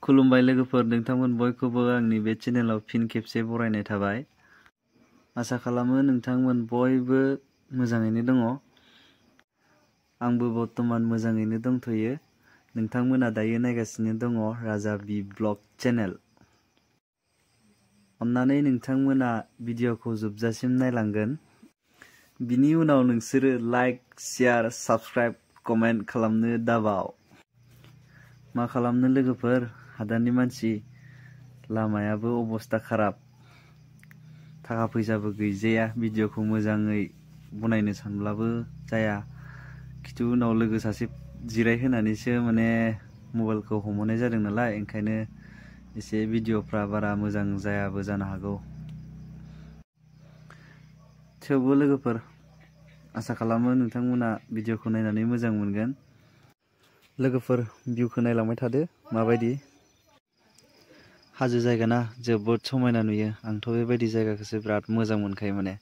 खुलुमबाय लोगोफोर, नोंथांमोन बयखौबो आंनि बे चेनेलाव फिन खेबसे बरायनाय थाबाय। आसा खालामो नोंथांमोन बयबो मोजाङैनो दङ। आंबो बर्तमान मोजाङैनो दंथ'यो। नोंथांमोना दायो नायगासिनो दङ राजा बि ब्लग चेनेल। अन्नानै नोंथांमोना भिडिअखौ जोबजासिम नायलांगोन। बिनि उनाव नोंसोरो लाइक, शेयार, साबस्क्राइब, कमेन्ट खालामनो दाबाव। मा खालामनो लोगोफोर, हादाननि मानसि, लामायाबो अबस्था खाराब, थाखा फैसाबो गैजाया, भिडिअखौ मोजाङै बनायनो सानब्लाबो जाया। खिन्थु उनाव लोगो सासे जिरायहोनानैसो माने मबाइलखौ हमहोनाय जादों नालाय, ओंखायनो एसे भिडिअफ्रा बारा मोजां जायाबो जानो हागौ। थेवबो लोगोफोर, आसा खालामो नोंथांमोना भिडिअखौ नायनानै मोजां मोनगोन। लोगोफोर, भिउखौ नायलांबाय थादो माबायदि। हाजो जायगा ना, जोबोद समायना नुयो। आंथ' बेबायदि जायगाखौसो बिराद मोजां मोनखायो माने।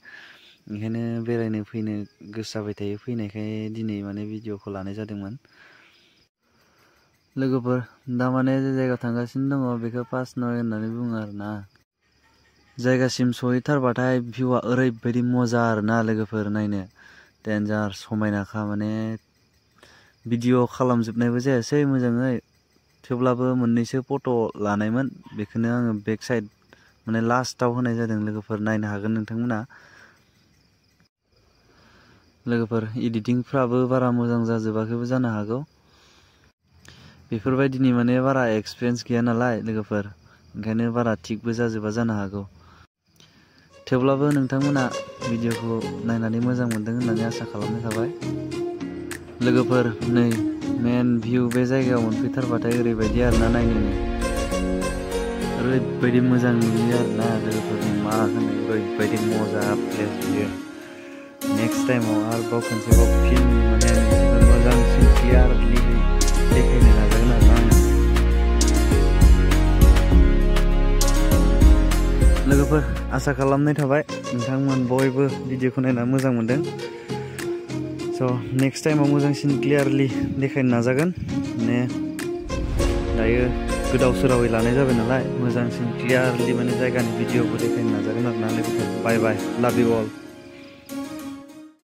ओंखायनो बेरायनो फैनो गोसो जाबाय थायो। फैनायखाय दिनै माने भिडिअखौ लानाय जादोंमोन। लोगोफोर, दा माने जे जायगायाव थांगासिनो दङ बेखौ पास नय होननानै बुङो आरोना। जायगासिम सहैथारबाथाय भिउआ ओरैबायदि मोजां आरोना लोगोफोर, नायनो डेन्जार समायनाखा। माने भिडिअ खालामजोबनायबो जायासै मोजाङै, थेवब्लाबो मोननैसो फट' लानायमोन। बेखौनो आङो बेक साइड माने लास्टाव होनाय जादों। लोगोफोर, नायनो हागोन नोंथांमोना। लोगोफोर, एडिटिंफ्राबो बारा मोजां जाजोबाखैबो जानो हागौ। बेफोरबायदिनि माने बारा एक्सपिरियेन्स गैया नालाय लोगोफोर, ओंखायनो बारा थिगबो जाजोबा जानो हागौ। थेवब्लाबो नोंथांमोना भिडिअखौ नायनानै मोजां मोनदों होननानै आसा खालामनाय थाबाय। लोगोफोर, नै मेन भिउ बे जायगायाव मोनफैथारबाथाय ओरैबायदि आरोना, नायनो ओरैबायदि मोजां नुयो आरोना लोगोफोर। मा होनो, ओरैबायदि मोजां प्लेस बियो। नेक्स्ट टाइमाव आरोबाव खनसेबाव फिन माने मोजांसिन क्लियारलि देखायनो नाजागोन आरोना आङो। लोगोफोर, आसा खालामनाय थाबाय नोंथांमोन बयबो भिडिअखौ नायनानै मोजां मोनदों। स' नेक्स्ट टाइमाव मोजांसिन क्लियारलि देखायनो नाजागोन। माने दायो गोदाव सोरावै लानाय जाबाय नालाय, मोजांसिन क्लियारलि माने जायगानि भिडिअखौ देखायनो नाजागोन आरोना लोगोफोर। बाय बाय, लाभ इउ अल।